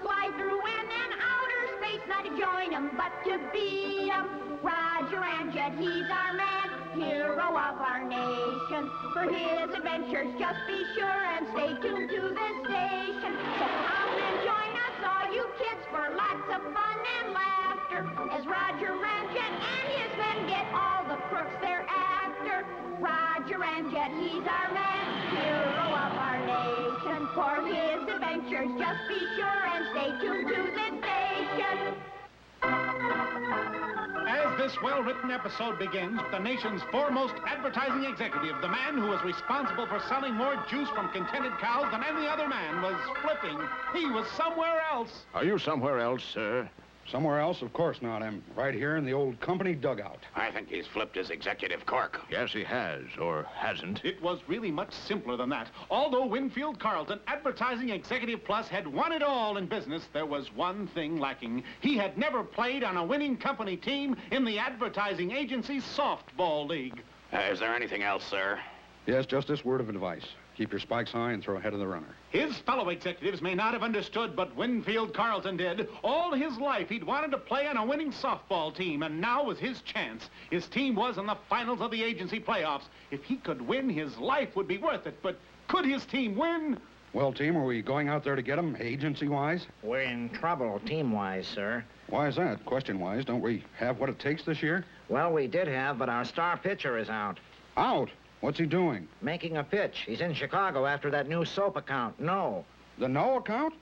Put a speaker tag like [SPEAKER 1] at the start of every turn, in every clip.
[SPEAKER 1] Fly through in and outer space, not to join 'em, but to beat 'em. Roger Ramjet, he's our man, hero of our nation. For his adventures, just be sure and stay tuned to this station. So come and join us, all you kids, for lots of fun and laughter, as Roger Ramjet and his men get all the crooks they're after. Roger Ramjet, he's our man, hero of our nation. For his adventures, just be sure and stay tuned to this station.
[SPEAKER 2] As this well-written episode begins, the nation's foremost advertising executive, the man who was responsible for selling more juice from contented cows than any other man, was flipping. He was somewhere else.
[SPEAKER 3] Are you somewhere else, sir?
[SPEAKER 4] Somewhere else? Of course not. I'm right here in the old company dugout.
[SPEAKER 5] I think he's flipped his executive cork.
[SPEAKER 3] Yes, he has, or hasn't.
[SPEAKER 2] It was really much simpler than that. Although Winfield Carlton, Advertising Executive Plus, had won it all in business, there was one thing lacking. He had never played on a winning company team in the advertising agency's softball league.
[SPEAKER 5] Is there anything else, sir?
[SPEAKER 4] Yes, just this word of advice. Keep your spikes high and throw ahead of the runner.
[SPEAKER 2] His fellow executives may not have understood, but Winfield Carlton did. All his life, he'd wanted to play on a winning softball team, and now was his chance. His team was in the finals of the agency playoffs. If he could win, his life would be worth it. But could his team win?
[SPEAKER 4] Well, team, are we going out there to get him, agency-wise?
[SPEAKER 6] We're in trouble, team-wise, sir.
[SPEAKER 4] Why is that? Question-wise, don't we have what it takes this year?
[SPEAKER 6] Well, we did have, but our star pitcher is out.
[SPEAKER 4] Out? What's he doing?
[SPEAKER 6] Making a pitch. He's in Chicago after that new soap account. No.
[SPEAKER 4] The no account?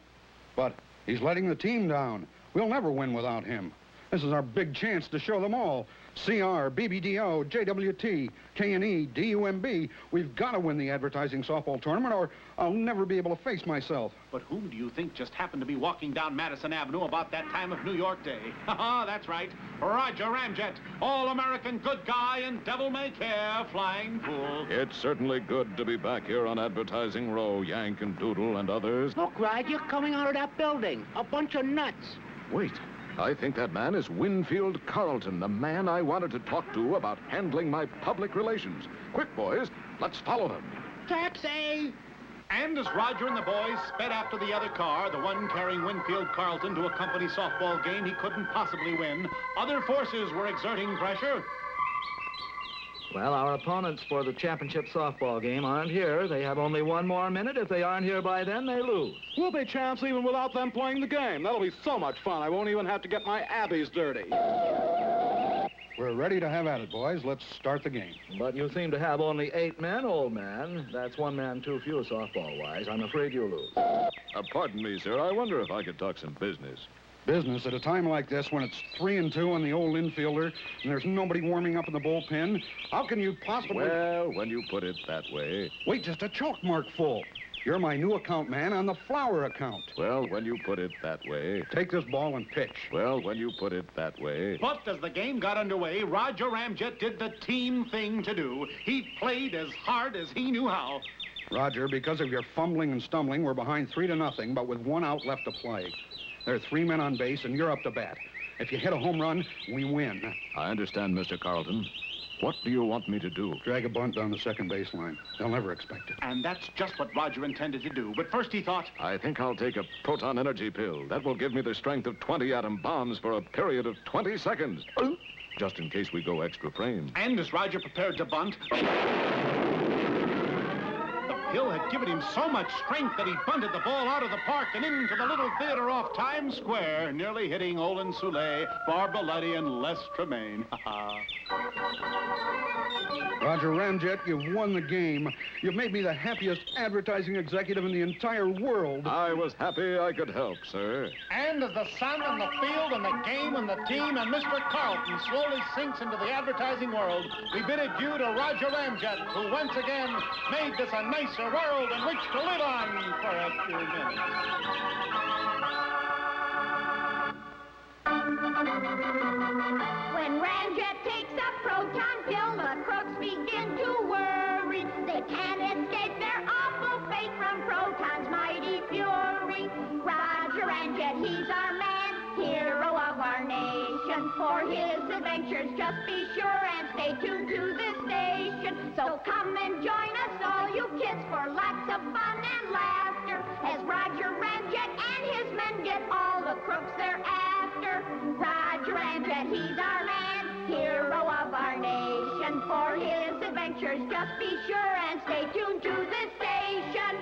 [SPEAKER 4] But he's letting the team down. We'll never win without him. This is our big chance to show them all. CR, BBDO, JWT, K&E, DUMB. We've got to win the advertising softball tournament or I'll never be able to face myself.
[SPEAKER 2] But whom do you think just happened to be walking down Madison Avenue about that time of New York Day? Ha-ha, that's right. Roger Ramjet, all-American good guy and devil-may-care flying fool.
[SPEAKER 3] It's certainly good to be back here on Advertising Row, Yank and Doodle and others.
[SPEAKER 7] Look, Rod, you're coming out of that building. A bunch of nuts.
[SPEAKER 3] Wait. I think that man is Winfield Carlton, the man I wanted to talk to about handling my public relations. Quick, boys, let's follow him.
[SPEAKER 7] Taxi!
[SPEAKER 2] And as Roger and the boys sped after the other car, the one carrying Winfield Carlton to a company softball game he couldn't possibly win, other forces were exerting pressure.
[SPEAKER 8] Well, our opponents for the championship softball game aren't here. They have only one more minute. If they aren't here by then, they lose.
[SPEAKER 9] We'll be champs even without them playing the game. That'll be so much fun. I won't even have to get my abbeys dirty.
[SPEAKER 4] We're ready to have at it, boys. Let's start the game.
[SPEAKER 8] But you seem to have only 8 men, old man. That's one man too few softball-wise. I'm afraid you'll lose.
[SPEAKER 3] Pardon me, sir. I wonder if I could talk some business.
[SPEAKER 4] Business at a time like this when it's 3-2 on the old infielder and there's nobody warming up in the bullpen? How can you possibly...
[SPEAKER 3] Well, when you put it that way...
[SPEAKER 4] Wait, just a chalk mark full. You're my new account man on the flower account.
[SPEAKER 3] Well, when you put it that way...
[SPEAKER 4] Take this ball and pitch.
[SPEAKER 3] Well, when you put it that way...
[SPEAKER 2] But as the game got underway, Roger Ramjet did the team thing to do. He played as hard as he knew how.
[SPEAKER 4] Roger, because of your fumbling and stumbling, we're behind 3-0, but with 1 out left to play. There are 3 men on base, and you're up to bat. If you hit a home run, we win.
[SPEAKER 3] I understand, Mr. Carlton. What do you want me to do?
[SPEAKER 4] Drag a bunt down the second baseline. They'll never expect it.
[SPEAKER 2] And that's just what Roger intended to do. But first he thought...
[SPEAKER 3] I think I'll take a proton energy pill. That will give me the strength of 20 atom bombs for a period of 20 seconds. Just in case we go extra frames.
[SPEAKER 2] And as Roger prepared to bunt... The pill had given him so much strength that he bunted the ball out of the park and into the little theater off Times Square, nearly hitting Olin Soule, Barbara Luddy, and Les Tremaine.
[SPEAKER 4] Roger Ramjet, you've won the game. You've made me the happiest advertising executive in the entire world.
[SPEAKER 3] I was happy I could help, sir.
[SPEAKER 2] And as the sun and the field and the game and the team and Mr. Carlton slowly sinks into the advertising world, we bid adieu to Roger Ramjet, who once again made this a nicer world in which to live on for a few minutes.
[SPEAKER 1] When Ramjet takes a proton pill, the crooks begin to worry. They can't escape their awful fate from proton's mighty fury. Roger Ramjet, he's our man, hero of our nation. For his adventures, just be sure and stay tuned to this station. So come and join us, all you kids, for lots of fun and laughter, as Roger Ramjet and his men get all the crooks they're after. Roger Ramjet, he's our man, hero of our nation. For his adventures, just be sure and stay tuned to this station.